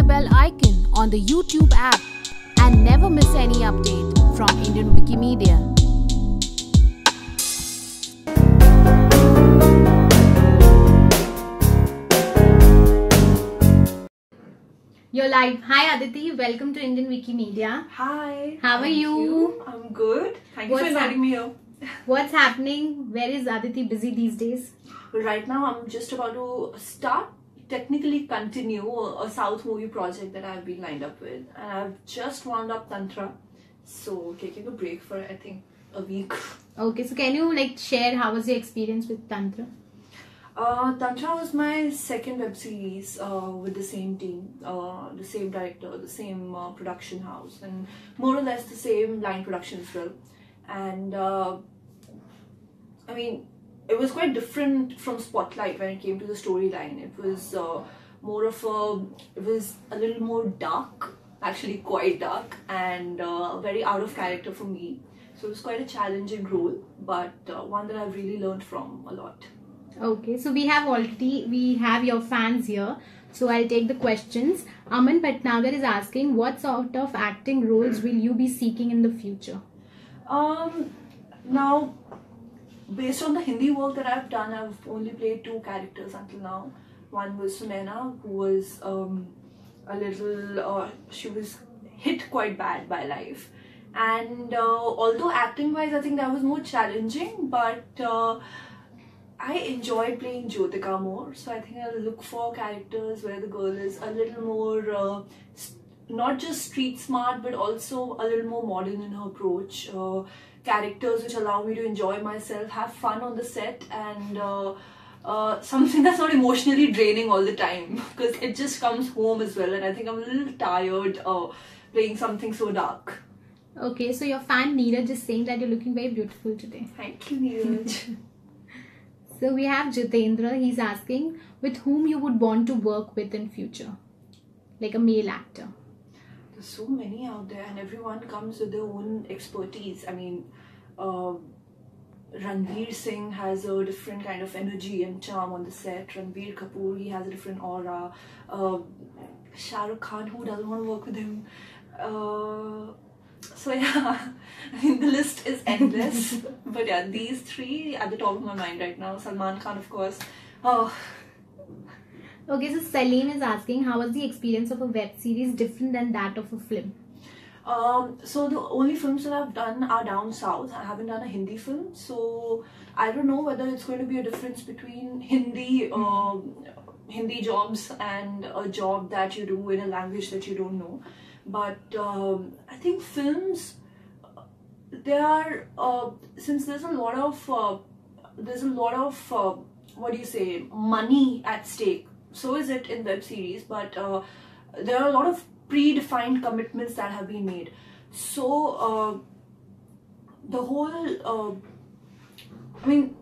bell icon on the YouTube app and never miss any update from Indian Wikimedia. You're live. Hi Aditi, welcome to Indian Wikimedia. Hi. How are you? I'm good. Thank you for inviting me here. What's happening? Where is Aditi busy these days? Right now I'm just about to technically continue a South movie project that I've been lined up with, and I've just wound up Tantra, so taking a break for I think a week. Okay, so can you share how was your experience with Tantra? Tantra was my second web series with the same team, the same director, the same production house, and more or less the same line production as well. And I mean, it was quite different from Spotlight when it came to the storyline. It was it was a little more dark, actually quite dark, and very out of character for me. So it was quite a challenging role, but one that I've really learned from a lot. Okay, so we have your fans here. So I'll take the questions. Aman Patnagar is asking, what sort of acting roles will you be seeking in the future? Now, based on the Hindi work that I've done, I've only played two characters until now. One was Sunaina, who was she was hit quite bad by life. And although acting wise, I think that was more challenging, but I enjoyed playing Jyotika more, so I think I'll look for characters where the girl is a little more, not just street smart, but also a little more modern in her approach. Characters which allow me to enjoy myself, have fun on the set, and something that's not emotionally draining all the time, because it just comes home as well, and I think I'm a little tired playing something so dark. Okay, so your fan Neeraj is saying that you're looking very beautiful today. Thank you, Neeraj. So we have Jitendra, he's asking with whom you would want to work with in future, like a male actor. There's so many out there, and everyone comes with their own expertise. I mean, Ranveer Singh has a different kind of energy and charm on the set. Ranbir Kapoor, he has a different aura. Shah Rukh Khan, who doesn't want to work with him? So yeah, I mean the list is endless. But yeah, these three at the top of my mind right now. Salman Khan, of course. Oh. Okay, so Salim is asking, how was the experience of a web series different than that of a film? So the only films that I've done are down south. I haven't done a Hindi film, so I don't know whether it's going to be a difference between Hindi jobs and a job that you do in a language that you don't know. But I think films, they are since there's a lot of what do you say, money at stake. So is it in web series, but there are a lot of predefined commitments that have been made. So the whole I mean,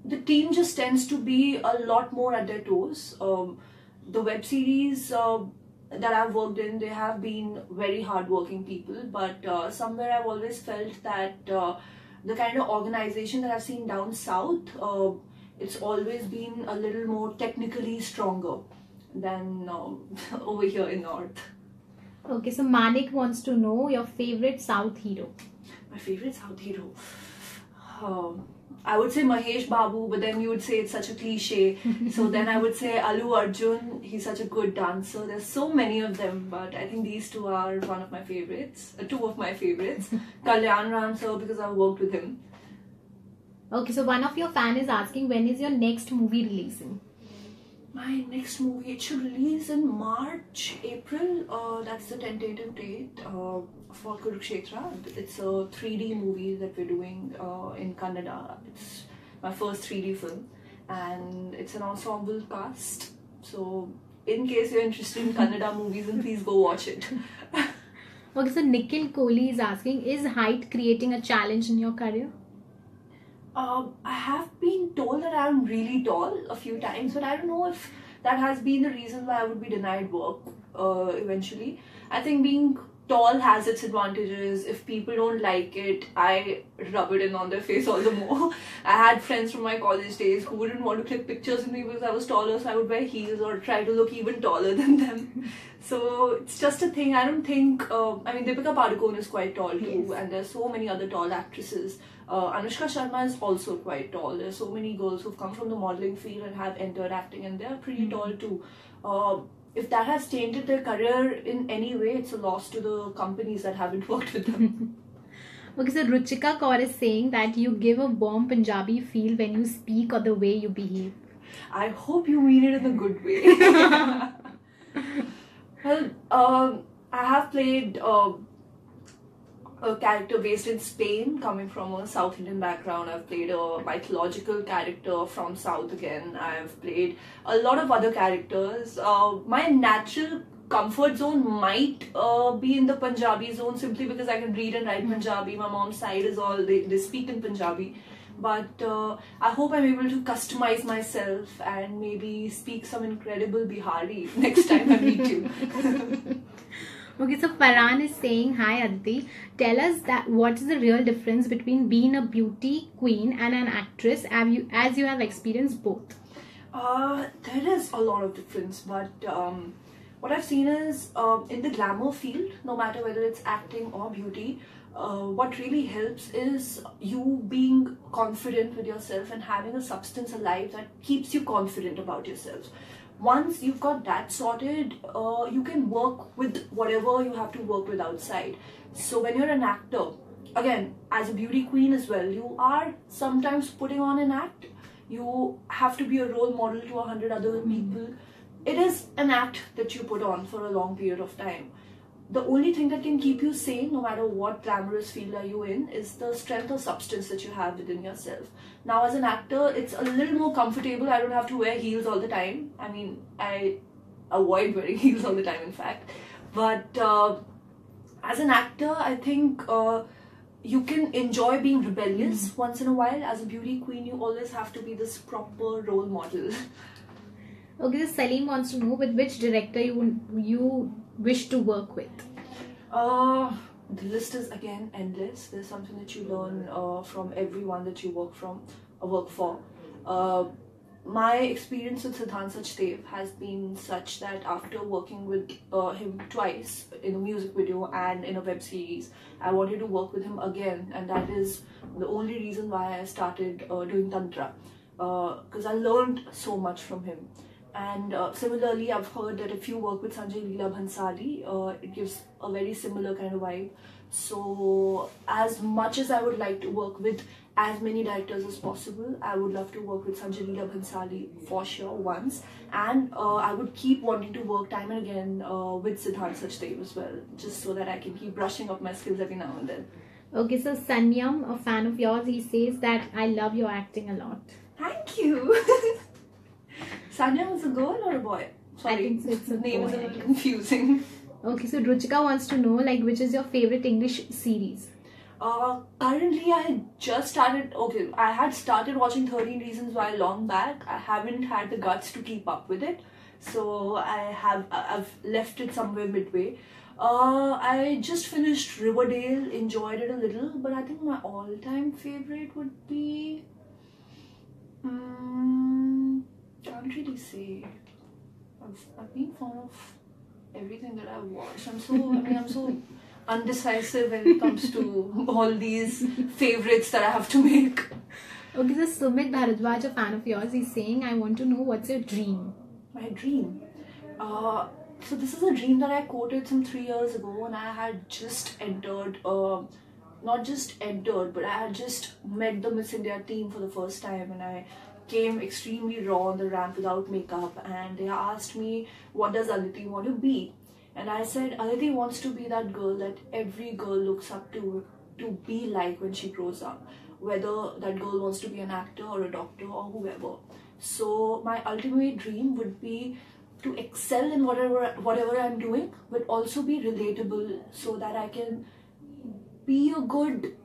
the team just tends to be a lot more at their toes. The web series that I've worked in, they have been very hardworking people, but somewhere I've always felt that the kind of organization that I've seen down south, it's always been a little more technically stronger than over here in north. Okay, so Manik wants to know your favorite South hero. My favorite South hero? I would say Mahesh Babu, but then you would say it's such a cliche. So then I would say Allu Arjun. He's such a good dancer. There's so many of them, but I think these two are one of my favorites. Two of my favorites. Kalyan Ram sir, because I've worked with him. Okay, so one of your fans is asking, when is your next movie releasing? My next movie, it should release in March, April. That's the tentative date for Kurukshetra. It's a 3D movie that we're doing in Kannada. It's my first 3D film, and it's an ensemble cast. So in case you're interested in Kannada movies, then please go watch it. Okay, so Nikhil Kohli is asking, is height creating a challenge in your career? I have been told that I'm really tall a few times, but I don't know if that has been the reason why I would be denied work eventually. I think being tall has its advantages. If people don't like it, I rub it in on their face all the more. I had friends from my college days who wouldn't want to click pictures with me because I was taller, so I would wear heels or try to look even taller than them. So it's just a thing. I don't think, I mean, Deepika Padukone is quite tall too, Yes. and there's so many other tall actresses. Anushka Sharma is also quite tall. There's so many girls who've come from the modeling field and have entered acting, and they're pretty tall too. If that has tainted their career in any way, it's a loss to the companies that haven't worked with them. Okay, so Ruchika Kaur is saying that you give a warm Punjabi feel when you speak or the way you behave. I hope you mean it in a good way. Well, I have played a character based in Spain, coming from a South Indian background. I've played a mythological character from South again. I've played a lot of other characters. My natural comfort zone might be in the Punjabi zone, simply because I can read and write Punjabi. My mom's side is all, they speak in Punjabi. But I hope I'm able to customize myself and maybe speak some incredible Bihari next time I meet you. Okay, so Farhan is saying, hi Aditi, tell us that what is the real difference between being a beauty queen and an actress, as you have experienced both? There is a lot of difference, but what I've seen is in the glamour field, no matter whether it's acting or beauty, what really helps is you being confident with yourself and having a substance alive that keeps you confident about yourself. Once you've got that sorted, you can work with whatever you have to work with outside. So when you're an actor, again, as a beauty queen as well, you are sometimes putting on an act. You have to be a role model to 100 other people. It is an act that you put on for a long period of time. The only thing that can keep you sane, no matter what glamorous field are you in, is the strength or substance that you have within yourself. Now, as an actor, it's a little more comfortable. I don't have to wear heels all the time. I mean, I avoid wearing heels all the time, in fact. But as an actor, I think you can enjoy being rebellious once in a while. As a beauty queen, you always have to be this proper role model. Okay, so Salim wants to know with which director you wish to work with. The list is again endless. There's something that you learn from everyone that you work for. My experience with Siddhant Sachdev has been such that after working with him twice in a music video and in a web series, I wanted to work with him again, and that is the only reason why I started doing Tantra, because I learned so much from him. And similarly, I've heard that if you work with Sanjay Leela Bhansali, it gives a very similar kind of vibe. So as much as I would like to work with as many directors as possible, I would love to work with Sanjay Leela Bhansali for sure once. And I would keep wanting to work time and again with Siddhant Sachdev as well, just so that I can keep brushing up my skills every now and then. Okay, so Sanyam, a fan of yours, he says that I love your acting a lot. Thank you. Sanyam is a girl or a boy? Sorry, I think it's a name boy, is a I little guess. confusing. Okay, so Ruchika wants to know which is your favorite English series? Currently, I just started. Okay, I had started watching 13 Reasons Why long back. I haven't had the guts to keep up with it, so I've left it somewhere midway. I just finished Riverdale, enjoyed it a little, but I think my all-time favorite would be. Can't really say. I've been fond of everything that I've watched. I'm so undecisive when it comes to all these favorites that I have to make. Okay, so Sumit Bharadwaj, a fan of yours, is saying, I want to know what's your dream? My dream. So this is a dream that I quoted some 3 years ago, and I had just entered, not just entered, but I had just met the Miss India team for the first time, and I came extremely raw on the ramp without makeup, and they asked me, what does Aditi want to be? And I said, Aditi wants to be that girl that every girl looks up to be like when she grows up, whether that girl wants to be an actor or a doctor or whoever. So my ultimate dream would be to excel in whatever I'm doing, but also be relatable, so that I can be a good,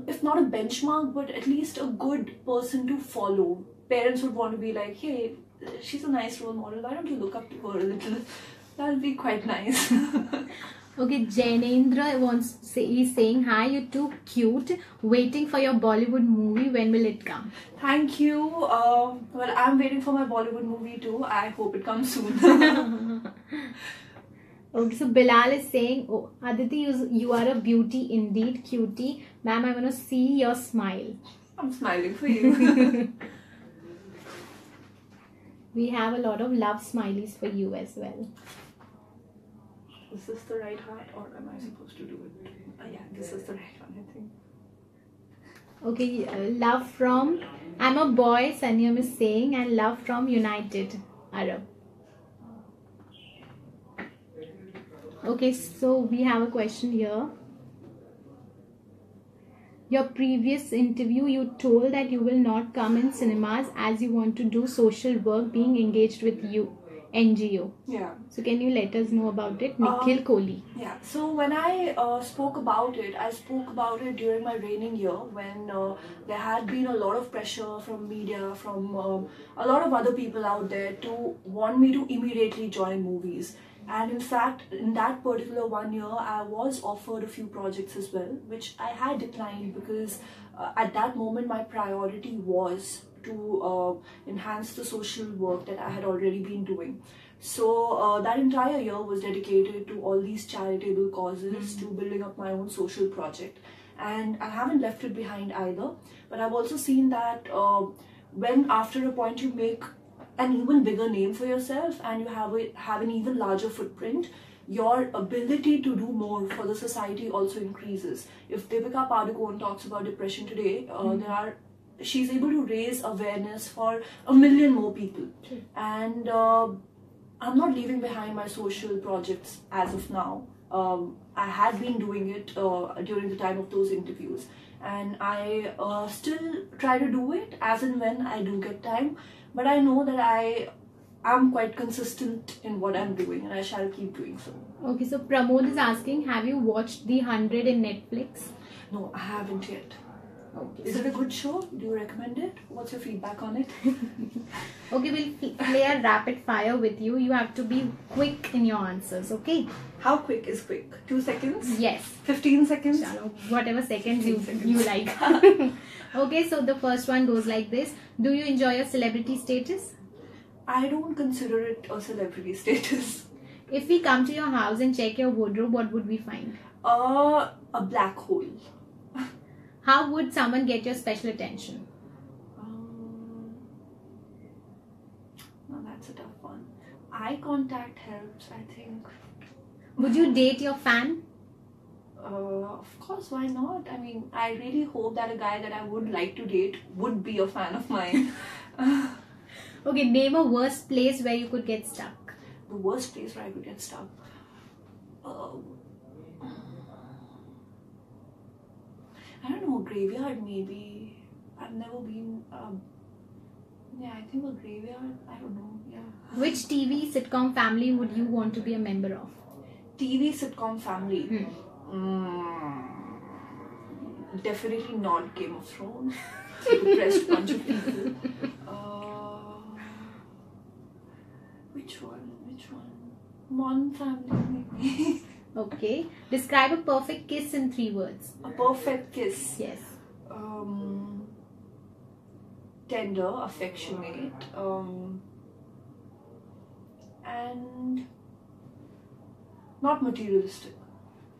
if not a benchmark, but at least a good person to follow. Parents would want to be like, hey, she's a nice role model, why don't you look up to her a little? That would be quite nice. Okay, Jainendra is saying, hi, you're too cute. Waiting for your Bollywood movie. When will it come? Thank you. Well, I'm waiting for my Bollywood movie too. I hope it comes soon. Okay, so Bilal is saying, oh, Aditi, you are a beauty indeed, cutie. Ma'am, I want to see your smile. I'm smiling for you. We have a lot of love smileys for you as well. Is this the right heart or am I supposed to do it? Yeah, this is the right one, I think. Okay, love from I'm a boy, Sanyam is saying, and love from United Arab. Okay, so we have a question here. Your previous interview, you told that you will not come in cinemas as you want to do social work being engaged with you, NGO. Yeah. So can you let us know about it? Nikhil Kohli. Yeah, so when I spoke about it, I spoke about it during my reigning year when there had been a lot of pressure from media, from a lot of other people out there to want me to immediately join movies. And in fact, in that particular 1 year, I was offered a few projects as well, which I had declined because at that moment my priority was to enhance the social work that I had already been doing. So that entire year was dedicated to all these charitable causes, to building up my own social project. And I haven't left it behind either. But I've also seen that when after a point you make an even bigger name for yourself and you have an even larger footprint, your ability to do more for the society also increases. If Deepika Padukone talks about depression today, she's able to raise awareness for 1 million more people. And I'm not leaving behind my social projects as of now. I had been doing it during the time of those interviews, and I still try to do it as and when I do get time. But I know that I am quite consistent in what I'm doing, and I shall keep doing so. Okay, so Pramod is asking, have you watched The 100 in Netflix? No, I haven't yet. Okay. Is it a good show? Do you recommend it? What's your feedback on it? Okay, we'll play a rapid fire with you. You have to be quick in your answers, okay? How quick is quick? 2 seconds? Yes. 15 seconds? Chalo, whatever seconds seconds. you like. Okay, so the first one goes like this. Do you enjoy your celebrity status? I don't consider it a celebrity status. If we come to your house and check your wardrobe, what would we find? A black hole. How would someone get your special attention? No, that's a tough one. Eye contact helps, I think. Would you date your fan? Of course, why not? I mean, I really hope that a guy that I would like to date would be a fan of mine. Okay, name a worst place where you could get stuck. The worst place where I could get stuck. I don't know, a graveyard maybe. I've never been. Yeah, I think a graveyard. I don't know. Yeah. Which TV sitcom family would you want to be a member of? TV sitcom family. Definitely not Game of Thrones. Depressed bunch of people. Which one? Modern Family maybe. Okay. Describe a perfect kiss in 3 words. A perfect kiss. Yes. Tender, affectionate, and not materialistic.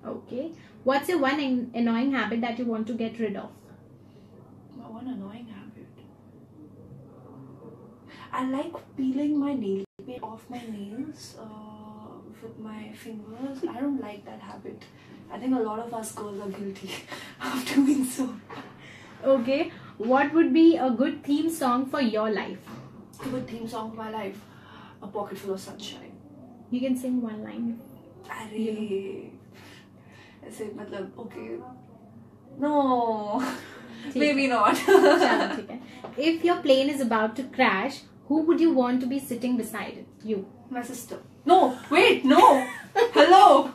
Okay. What's your one annoying habit that you want to get rid of? My one annoying habit. I like peeling my nail paint off my nails with my fingers. I don't like that habit. I think a lot of us girls are guilty of doing so. Okay. What would be a good theme song for your life? A good theme song for my life. A Pocket Full of Sunshine. You can sing one line. ऐसे मतलब okay. No. Maybe not. Chalo, theek hai. If your plane is about to crash, who would you want to be sitting beside it? You. My sister. No, wait, no. Hello.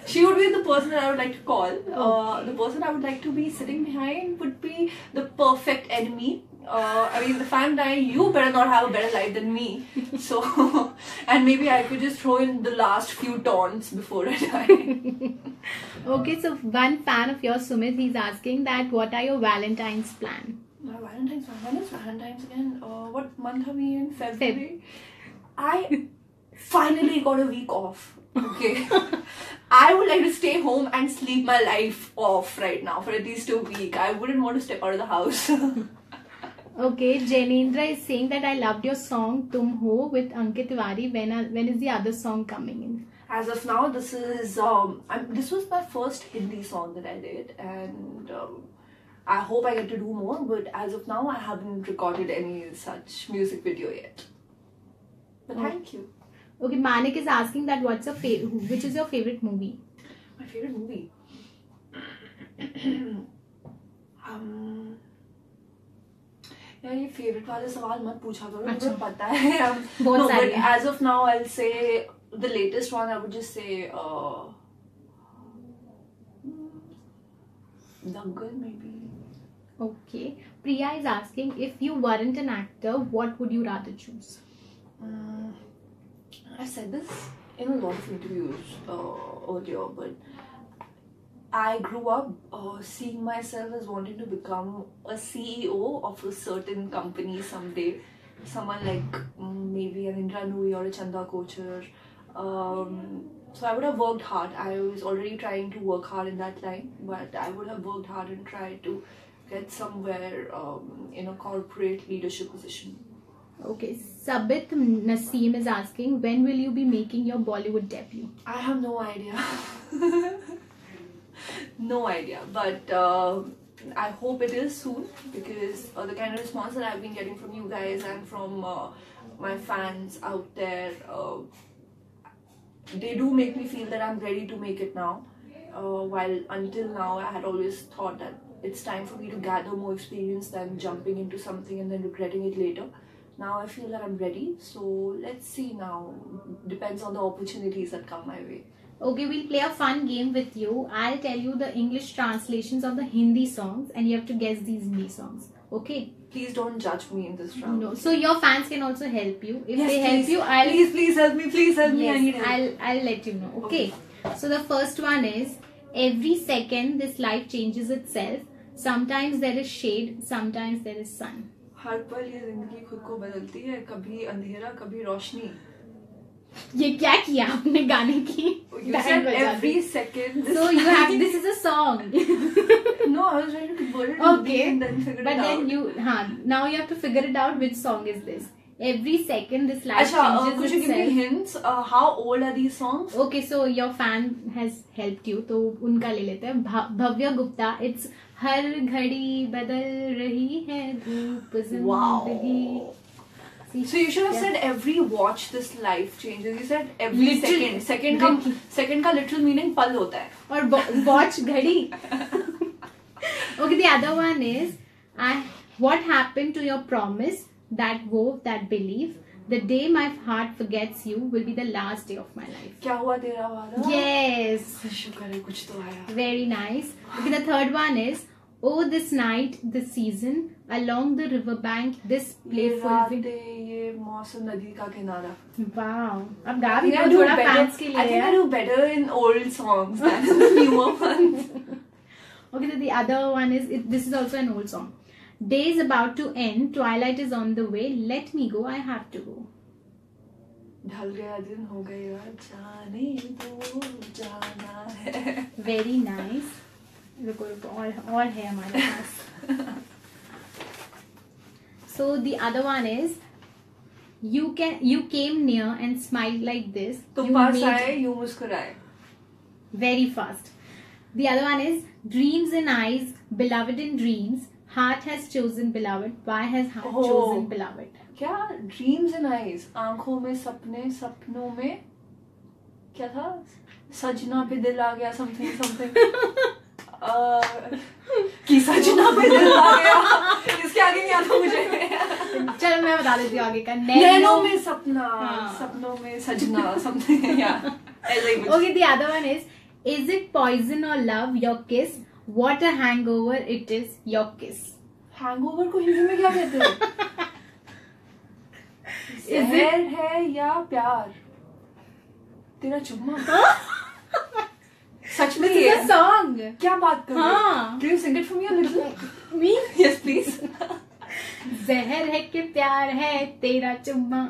She would be the person that I would like to call. The person I would like to be sitting behind would be the perfect enemy. I mean, the fan guy, you better not have a better life than me. So, and maybe I could just throw in the last few taunts before I die. Okay, so one fan of yours, Sumit, he's asking that what are your Valentine's plan? My Valentine's, when is Valentine's again? What month are we in? February? I finally got a week off. Okay. I would like to stay home and sleep my life off right now for at least a week. I wouldn't want to step out of the house. Okay, Janendra is saying that I loved your song Tum Ho with Ankit Tiwari. When is the other song coming in? As of now, this is this was my first Hindi song that I did, and I hope I get to do more. But as of now, I haven't recorded any such music video yet. But thank you. Okay, Manik is asking that which is your favorite movie? My favorite movie. यार ये favourite वाले सवाल मत पूछा करो, मुझे पता है. No, but as of now, I'll say the latest one. I would just say Dangal maybe. Okay, Priya is asking if you weren't an actor, what would you rather choose? I said this in a lot of interviews earlier, but I grew up seeing myself as wanting to become a CEO of a certain company someday. Someone like maybe an Indra Nooyi or a Chanda Kochhar. So I would have worked hard. I was already trying to work hard in that line, but I would have worked hard and tried to get somewhere in a corporate leadership position. Okay, Sabit Naseem is asking, when will you be making your Bollywood debut? I have no idea. No idea, but I hope it is soon, because the kind of response that I've been getting from you guys and from my fans out there, they do make me feel that I'm ready to make it now. While until now I had always thought that it's time for me to gather more experience than jumping into something and then regretting it later. Now I feel that I'm ready, so let's see now. Depends on the opportunities that come my way. Okay, we'll play a fun game with you. I'll tell you the English translations of the Hindi songs and you have to guess these Hindi songs. Okay? Please don't judge me in this round. No. So your fans can also help you. If yes, they please. help you, I'll... Please help me. Please help me. I need help. I'll let you know. Okay? So the first one is, every second this life changes itself. Sometimes there is shade, sometimes there is sun. हर पल ये जिंदगी खुद को बदलती है, कभी अंधेरा कभी रोशनी. ये क्या किया आपने गाने की? You said every second. So you have, this is a song. No, I was trying to convert it. Okay, and then figure but it then out. you, now you have to figure it out which song is this. Every second this life changes could you give me hints? How old are these songs? Okay, so your fan has helped you, तो उनका ले लेते हैं. Bhavya Gupta, it's हर घड़ी बदल रही है धूप जिंदगी. Wow. So you should have said every watch this life changes. You said every Literal. second का literal meaning पल होता है. और watch घड़ी. Okay, the other one is, what happened to your promise? That vow, that belief. The day my heart forgets you will be the last day of my life. क्या हुआ तेरा वादा? Yes. शुक्र है कुछ तो आया. Very nice. Okay, the third one is, oh this night, this season, along the riverbank, this playful wind. ये मौसम नदी का किनारा. Wow. अब गा भी थोड़ा fans के लिए. I think I do better in old songs than the newer ones. Okay, so the other one is, this is also an old song. Day is about to end, twilight is on the way, let me go, I have to go. ढल गया दिन हो गया जाने दो जाना है. Very nice. रुको और है हमारे पास. So the other one is, you came near and smiled like this. तुम पास आए यूं मुस्कुराए. Very fast. The other one is, dreams in eyes, beloved in dreams. Heart has chosen beloved. Why has heart chosen beloved? क्या? Dreams in eyes. आंखों में सपने, सपनों में क्या था? सजना पे दिल आ गया, something. कि सजना पे दिल आ गया. इसके आगे नहीं आता मुझे. चलो मैं बता देती हूँ आगे का. नैनों में सपना, सपनों में सजना, something. Yeah. Okay, the other one is it poison or love? Your kiss. What a hangover it is, your kiss. Hangover को हिंदी में क्या कहते हैं? जहर है या प्यार? तेरा चुम्मा। सच में ये सॉन्ग क्या बात कर रहे हो? हाँ। Can you sing it for me a little? Me Yes, please. जहर है कि प्यार है तेरा चुम्मा.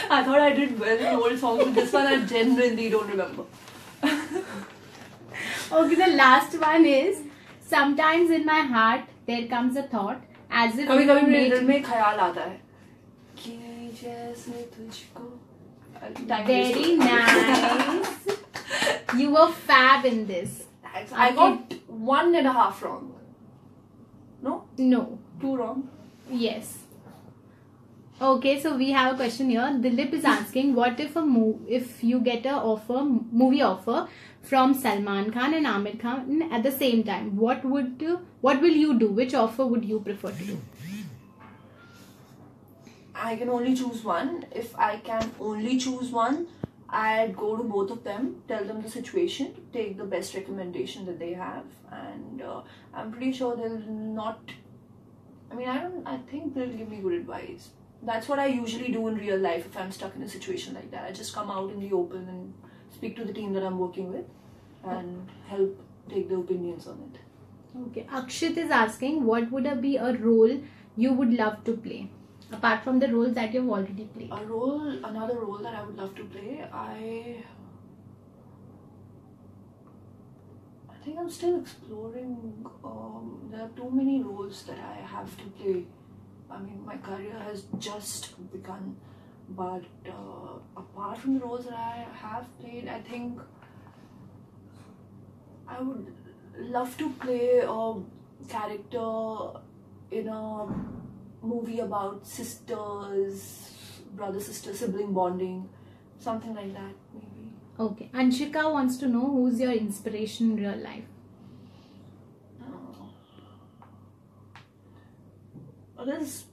I thought I did well in old songs, but this one I genuinely don't remember. Okay, the last one is sometimes in my heart there comes a thought as if कभी you कभी मेरे made- दिल में ख्याल आता है कि जैसे तुझको Time Very wasted. nice. You were fab in this. I got 1.5 wrong. No? No. 2 wrong. Yes. Okay, so we have a question here. Dilip is asking, what if if you get a movie offer from Salman Khan and Amir Khan at the same time? What will you do? Which offer would you prefer to do? I can only choose one. If I can only choose one, I'd go to both of them, tell them the situation, take the best recommendation that they have, and I'm pretty sure they'll not. I think they'll give me good advice. That's what I usually do in real life if I'm stuck in a situation like that. I just come out in the open and speak to the team that I'm working with and help take the opinions on it. Okay, Akshit is asking, what would be a role you would love to play? Apart from the roles that you've already played. Another role that I would love to play, I think I'm still exploring. There are too many roles that I have to play. My career has just begun, but apart from the roles that I have played, I think I would love to play a character in a movie about sisters, brother-sister sibling bonding, something like that maybe. Okay, Anshika wants to know who's your inspiration in real life. There's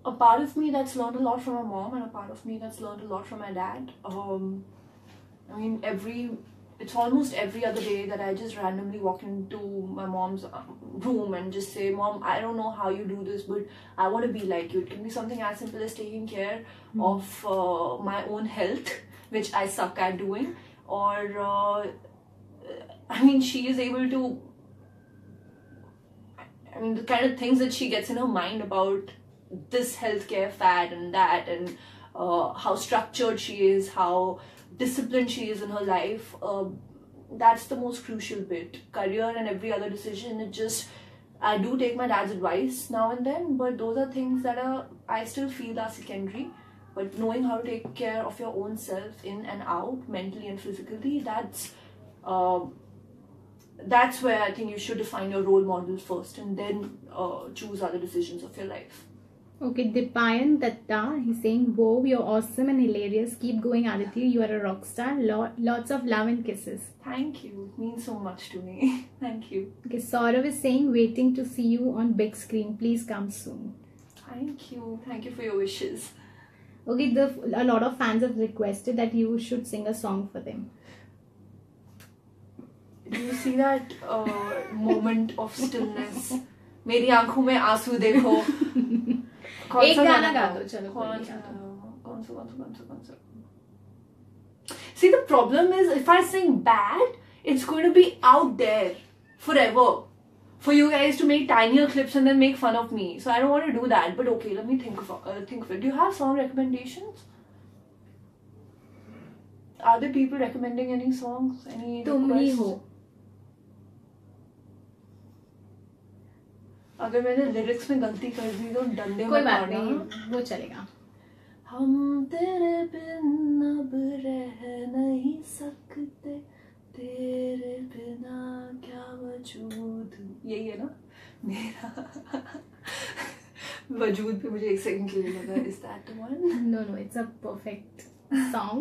a part of me that's learned a lot from my mom and a part of me that's learned a lot from my dad. It's almost every other day that I just randomly walk into my mom's room and just say, Mom, I don't know how you do this, but I want to be like you. It can be something as simple as taking care of my own health, which I suck at doing, or she is able to, the kind of things that she gets in her mind about this healthcare fad and that, and how structured she is, how disciplined she is in her life. That's the most crucial bit. Career and every other decision, I do take my dad's advice now and then, but those are things that I still feel are secondary. But knowing how to take care of your own self in and out, mentally and physically, that's where I think you should define your role model first, and then choose other decisions of your life. Okay, Dipayan Datta, he's saying, "Whoa, you're awesome and hilarious. Keep going, Aditi. You are a rock star. Lots of love and kisses." Thank you. It means so much to me. Thank you. Okay, Saurav is saying, "Waiting to see you on big screen. Please come soon." Thank you. Thank you for your wishes. Okay, a lot of fans have requested that you should sing a song for them. Do you see that moment of stillness? मेरी आंखों में आंसू देखो. एक गाना गा दो, चलो कौन सा. See, the problem is, if I sing bad, it's going to be out there forever for you guys to make tinier clips and then make fun of me. So I don't want to do that. But okay, let me think of it. Do you have song recommendations? Are there people recommending any songs? Any तुम ही requests? हो. अगर मैंने lyrics में गलती कर दी तो डंडे कोई में बात मारना. नहीं, वो चलेगा. हम तेरे बिन अब रह नहीं सकते, तेरे बिना क्या वजूद. यही है ना मेरा वजूद पे मुझे 1 सेकंड के लिए लगा. Is that the one? No, it's a perfect song.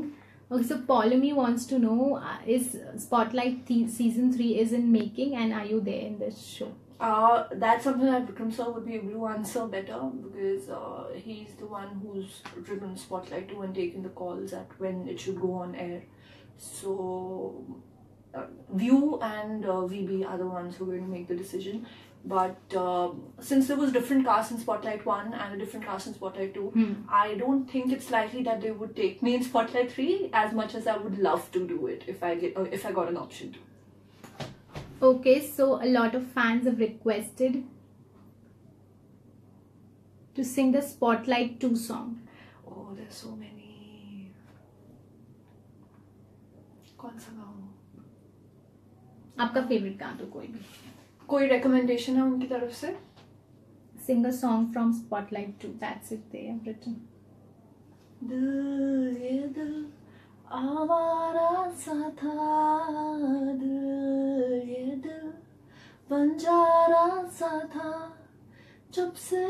Okay, so Polumi wants to know, is Spotlight season 3 is in making, and are you there in this show? That's something that Vikram sir would be able to answer better, because he's the one who's driven Spotlight 2 and taken the calls at when it should go on air. So View and VB are the ones who are going to make the decision. But since there was different casts in Spotlight 1 and a different cast in Spotlight 2, I don't think it's likely that they would take me in Spotlight 3 as much as I would love to do it if I got an option to. Okay, so a lot of fans have requested to sing the Spotlight 2 song. Oh, there's so many. कौन सा गाऊं? आपका favourite गा दो कोई भी. कोई recommendation है उनकी तरफ से? Sing a song from Spotlight 2. That's it, they have written. दिल ये दिल आवारा सा था, दिल ये दिल बंजारा सा था, जब से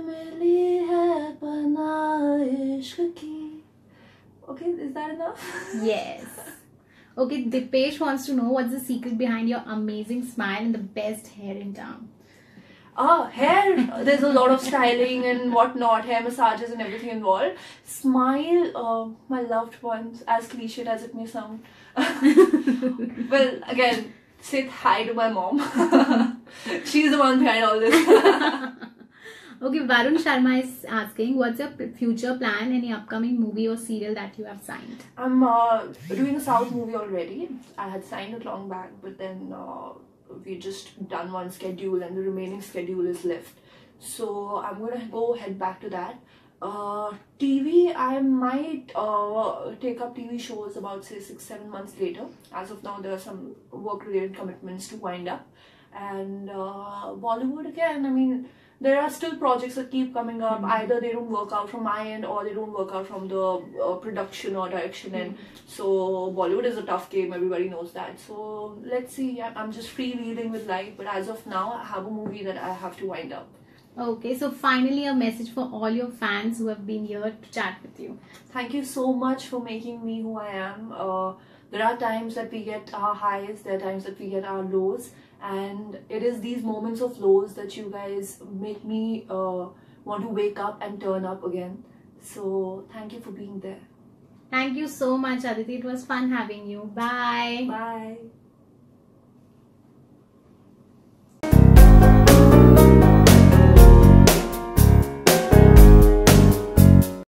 मिली है पनाह इश्क की. Okay, is that enough? Yes. Okay, Dipesh wants to know what's the secret behind your amazing smile and the best hair in town. Hair, there's a lot of styling and whatnot, hair massages and everything involved. Smile, my loved ones, as cliched as it may sound. Well, again, say hi to my mom. She's the one behind all this. Okay, Varun Sharma is asking, what's your future plan? Any upcoming movie or serial that you have signed? I'm doing a South movie already. I had signed it long back, but then we just done one schedule and the remaining schedule is left. So I'm gonna head back to that. TV, I might take up TV shows about say 6-7 months later. As of now, there are some work-related commitments to wind up. And Bollywood again, I mean, there are still projects that keep coming up. Either they don't work out from my end or they don't work out from the production or direction end. So Bollywood is a tough game, everybody knows that. So let's see, I'm just freewheeling with life. But as of now, I have a movie that I have to wind up. Okay, so finally a message for all your fans who have been here to chat with you. Thank you so much for making me who I am. There are times that we get our highs, there are times that we get our lows. And it is these moments of lows that you guys make me want to wake up and turn up again. So thank you for being there. Thank you so much, Aditi. It was fun having you. Bye. Bye.